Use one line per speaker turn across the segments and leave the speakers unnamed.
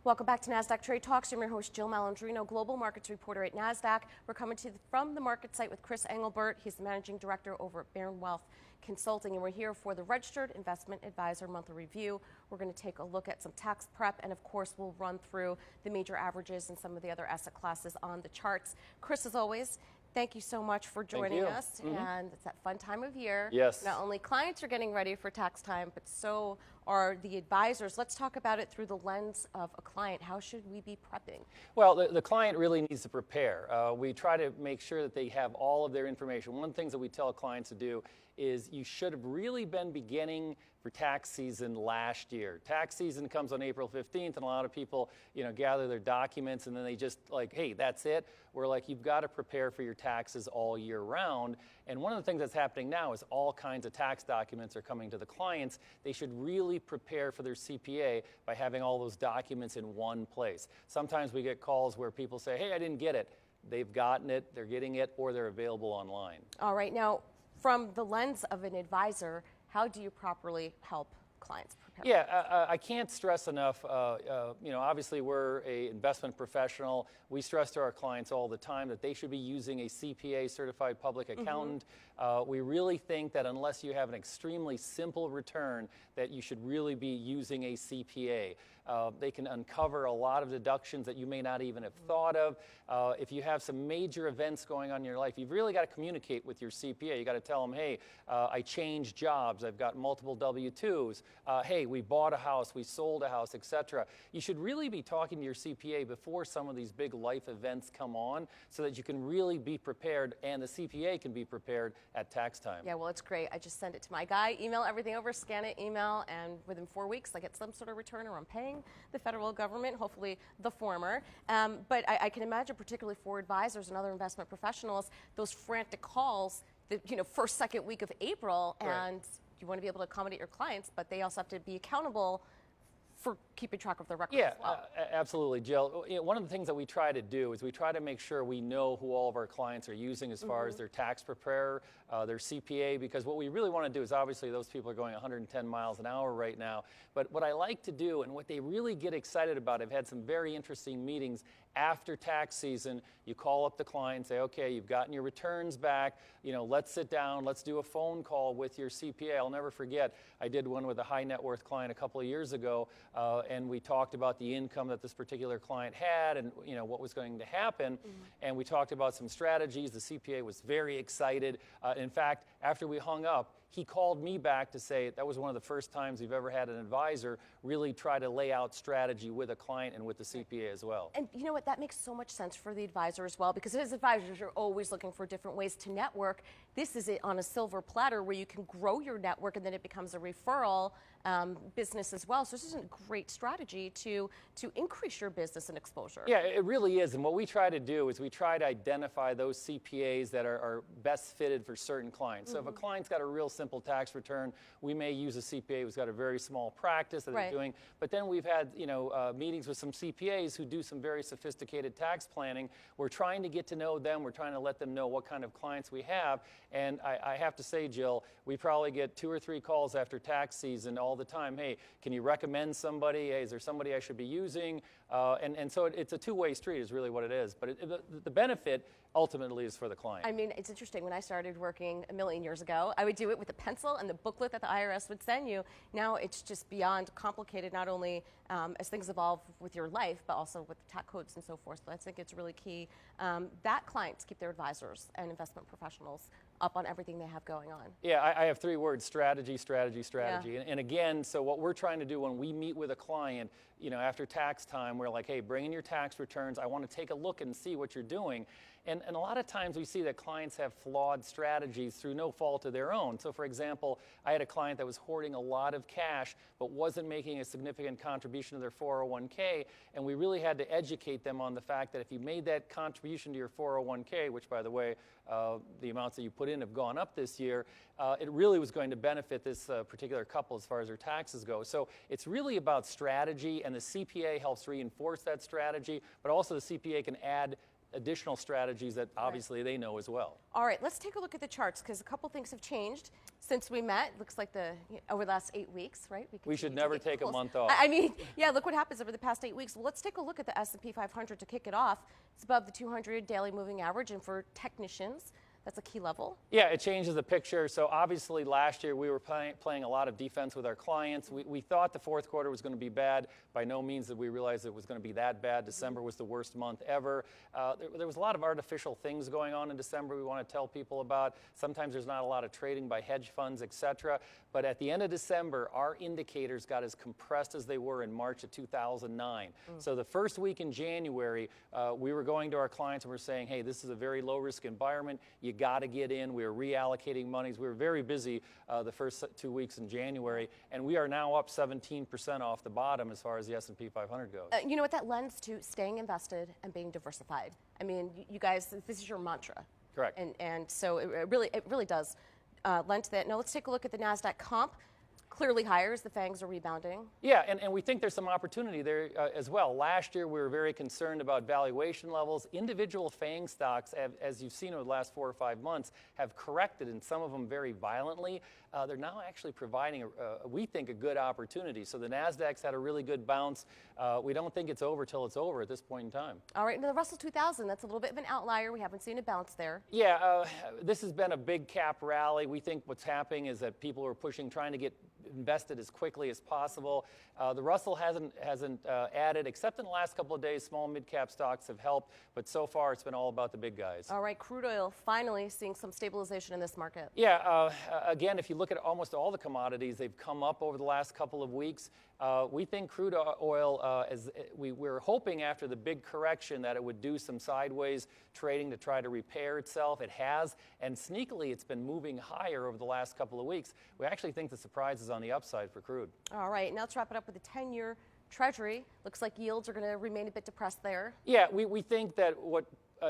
Welcome back to Nasdaq Trade Talks. I'm your host, Jill Malandrino, Global Markets Reporter at Nasdaq. We're coming to you from the market site with Chris Engelbert. He's the Managing Director over at Baron Wealth Consulting, and we're here for the Registered Investment Advisor Monthly Review. We're going to take a look at some tax prep, and of course, we'll run through the major averages and some of the other asset classes on the charts. Chris, as always, thank you so much for joining us. And it's that fun time of year.
Yes.
Not only clients are getting ready for tax time, but so are the advisors. Let's talk about it through the lens of a client. How should we be prepping?
Well, the client really needs to prepare. We try to make sure that they have all of their information. One of the things that we tell clients to do is you should have really been beginning for tax season last year. Tax season comes on April 15th, and a lot of people, gather their documents, and then they just like, hey, that's it. We're like, you've got to prepare for your taxes all year round. And one of the things that's happening now is all kinds of tax documents are coming to the clients. They should really prepare for their CPA by having all those documents in one place. Sometimes we get calls where people say, hey, I didn't get it. They've gotten it, they're getting it, or they're available online.
All right, now, from the lens of an advisor, how do you properly help clients prepare?
Yeah, I can't stress enough, obviously we're an investment professional. We stress to our clients all the time that they should be using a CPA, certified public accountant. We really think that unless you have an extremely simple return, that you should really be using a CPA. They can uncover a lot of deductions that you may not even have thought of. If you have some major events going on in your life, you've really got to communicate with your CPA. You got to tell them, hey, I changed jobs, I've got multiple W-2s, hey, we bought a house, we sold a house, etc. You should really be talking to your CPA before some of these big life events come on so that you can really be prepared and the CPA can be prepared at tax time.
Yeah, well, it's great. I just send it to my guy, email everything over, scan it, email, and within 4 weeks I get some sort of return, or I'm paying the federal government, hopefully the former. But I can imagine, particularly for advisors and other investment professionals, those frantic calls, the first, second week of April, and you want to be able to accommodate your clients, but they also have to be accountable for keeping track of their records as well.
Absolutely, Jill. One of the things that we try to do is we try to make sure we know who all of our clients are using as far as their tax preparer, their CPA, because what we really want to do is, obviously those people are going 110 miles an hour right now, but what I like to do and what they really get excited about, I've had some very interesting meetings after tax season. You call up the client and say, okay, you've gotten your returns back, let's sit down, let's do a phone call with your CPA. I'll never forget, I did one with a high net worth client a couple of years ago, and we talked about the income that this particular client had and what was going to happen, and we talked about some strategies. The CPA was very excited. In fact, after we hung up, he called me back to say that was one of the first times we've ever had an advisor really try to lay out strategy with a client and with the CPA as well.
And you know what, that makes so much sense for the advisor as well, because as advisors, you're always looking for different ways to network. This is it on a silver platter where you can grow your network and then it becomes a referral business as well. So this is a great strategy to increase your business and exposure.
Yeah, it really is. And what we try to do is we try to identify those CPAs that are best fitted for certain clients. So if a client's got a real simple tax return, we may use a CPA who's got a very small practice that they're doing. But then we've had meetings with some CPAs who do some very sophisticated tax planning. We're trying to get to know them. We're trying to let them know what kind of clients we have. And I have to say, Jill, we probably get 2 or 3 calls after tax season all the time. Hey, can you recommend somebody? Hey, is there somebody I should be using? And so it's a two-way street is really what it is. But the benefit ultimately is for the client.
I mean, it's interesting. When I started working a million years ago, I would do it with a pencil and the booklet that the IRS would send you. Now it's just beyond complicated, not only as things evolve with your life, but also with tax codes and so forth. So I think it's really key that clients keep their advisors and investment professionals up on everything they have going on.
Yeah, I have 3 words: strategy, strategy, strategy. Yeah. And again, so what we're trying to do when we meet with a client, after tax time, we're like, hey, bring in your tax returns. I want to take a look and see what you're doing. And a lot of times we see that clients have flawed strategies through no fault of their own. So for example, I had a client that was hoarding a lot of cash but wasn't making a significant contribution to their 401k, and we really had to educate them on the fact that if you made that contribution to your 401k, which by the way, the amounts that you put in have gone up this year, it really was going to benefit this particular couple as far as their taxes go. So it's really about strategy, and the CPA helps reinforce that strategy, but also the CPA can add additional strategies that obviously they know as well.
All right, let's take a look at the charts because a couple things have changed since we met. Looks like over the last 8 weeks, right?
We should never take a month off.
I mean, yeah, look what happens over the past 8 weeks. Well, let's take a look at the S&P 500 to kick it off. It's above the 200 daily moving average, and for technicians, that's a key level.
Yeah, it changes the picture. So obviously last year we were playing a lot of defense with our clients. We thought the fourth quarter was going to be bad. By no means did we realize it was going to be that bad. December was the worst month ever. There was a lot of artificial things going on in December we want to tell people about. Sometimes there's not a lot of trading by hedge funds, etc. But at the end of December, our indicators got as compressed as they were in March of 2009. So the first week in January, we were going to our clients and we're saying, hey, this is a very low risk environment. You got to get in. We were reallocating monies. We were very busy the first 2 weeks in January, and we are now up 17% off the bottom as far as the S&P 500 goes.
You know what that lends to? Staying invested and being diversified. I mean, you guys, this is your mantra.
Correct.
And so it really does lend to that. Now let's take a look at the Nasdaq comp. Clearly higher as the FAANGs are rebounding.
Yeah, and we think there's some opportunity there as well. Last year, we were very concerned about valuation levels. Individual FAANG stocks, as you've seen over the last 4 or 5 months, have corrected, and some of them very violently. They're now actually providing, we think, a good opportunity. So the Nasdaq's had a really good bounce. We don't think it's over till it's over at this point in time.
All right, now the Russell 2000, that's a little bit of an outlier. We haven't seen a bounce there.
Yeah, this has been a big cap rally. We think what's happening is that people are pushing, trying to get invested as quickly as possible. The Russell hasn't added, except in the last couple of days. Small mid-cap stocks have helped, but so far it's been all about the big guys.
All right, crude oil finally seeing some stabilization in this market.
Yeah, again, if you look at almost all the commodities, they've come up over the last couple of weeks. We think crude oil, we're hoping after the big correction that it would do some sideways trading to try to repair itself. It has, and sneakily it's been moving higher over the last couple of weeks. We actually think the surprise is on the upside for crude.
All right, now let's wrap it up with the 10-year Treasury. Looks like yields are going to remain a bit depressed there.
Yeah, we think that what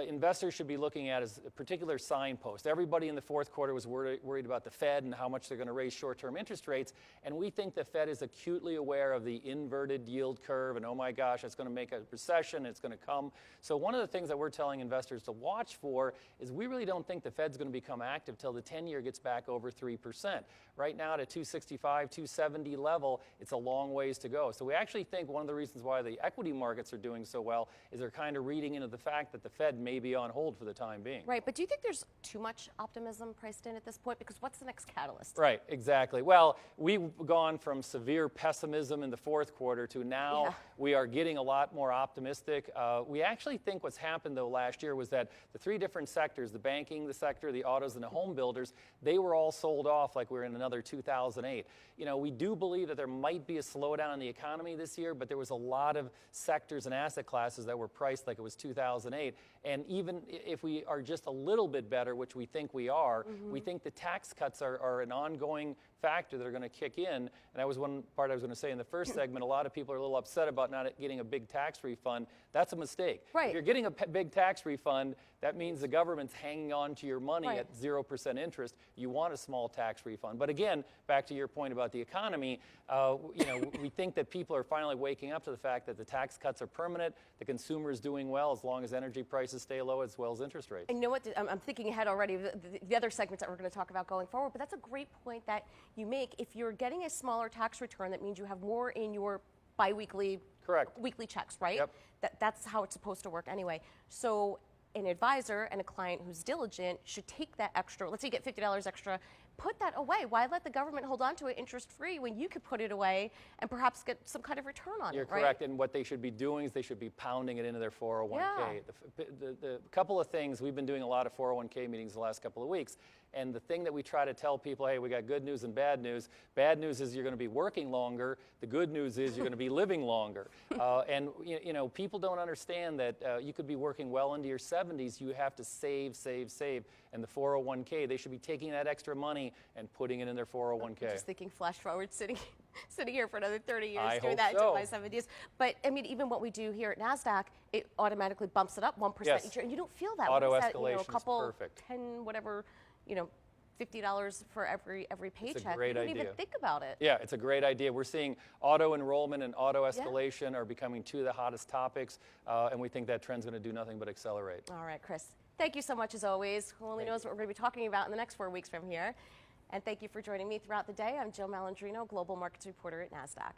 investors should be looking at is a particular signpost. Everybody in the fourth quarter was worried about the Fed and how much they're going to raise short-term interest rates, and we think the Fed is acutely aware of the inverted yield curve, and oh my gosh, it's going to make a recession, it's going to come. So one of the things that we're telling investors to watch for is we really don't think the Fed's going to become active till the 10-year gets back over 3%. Right now at a 265, 270 level, it's a long ways to go. So we actually think one of the reasons why the equity markets are doing so well is they're kind of reading into the fact that the Fed may be on hold for the time being.
Right, but do you think there's too much optimism priced in at this point? Because what's the next catalyst?
Right, exactly. Well, we've gone from severe pessimism in the fourth quarter to now we are getting a lot more optimistic. We actually think what's happened, though, last year was that the 3 different sectors, the banking, the sector, the autos, and the home builders, they were all sold off like we were in another 2008. You know, we do believe that there might be a slowdown in the economy this year, but there was a lot of sectors and asset classes that were priced like it was 2008. And even if we are just a little bit better, which we think we are, we think the tax cuts are an ongoing factor that are going to kick in. And that was one part I was going to say in the first segment. A lot of people are a little upset about not getting a big tax refund. That's a mistake.
Right.
If you're getting a big tax refund, that means the government's hanging on to your money at 0% interest. You want a small tax refund. But again, back to your point about the economy, we think that people are finally waking up to the fact that the tax cuts are permanent, the consumer is doing well as long as energy prices stay low as well as interest rates.
And you know what? I'm thinking ahead already of the other segments that we're going to talk about going forward, but that's a great point that you make. If you're getting a smaller tax return, that means you have more in your biweekly, weekly checks, right?
Yep.
That's how it's supposed to work anyway. So an advisor and a client who's diligent should take that extra, let's say you get $50 extra, put that away. Why let the government hold on to it interest-free when you could put it away and perhaps get some kind of return on it, right?
You're correct, and what they should be doing is they should be pounding it into their 401k.
Yeah.
The couple of things, we've been doing a lot of 401k meetings the last couple of weeks, and the thing that we try to tell people, hey, we got good news and bad news. Bad news is you're going to be working longer. The good news is you're going to be living longer. And people don't understand that you could be working well into your 70s. You have to save. And the 401k, they should be taking that extra money and putting it in their 401k.
I'm just thinking flash forward, sitting here for another 30 years,
I
doing
hope
that
so.
into my 70s. But I mean, even what we do here at NASDAQ, it automatically bumps it up 1% each year, and you don't feel that.
Auto
What is that,
escalation
a couple,
is perfect.
10, whatever, $50 for every paycheck.
great
we didn't
idea.
even think about it.
Yeah, it's a great idea. We're seeing auto enrollment and auto escalation are becoming two of the hottest topics, and we think that trend's going to do nothing but accelerate.
All right, Chris. Thank you so much as always. Who only knows what we're going to be talking about in the next 4 weeks from here. And thank you for joining me throughout the day. I'm Jill Malandrino, Global Markets Reporter at NASDAQ.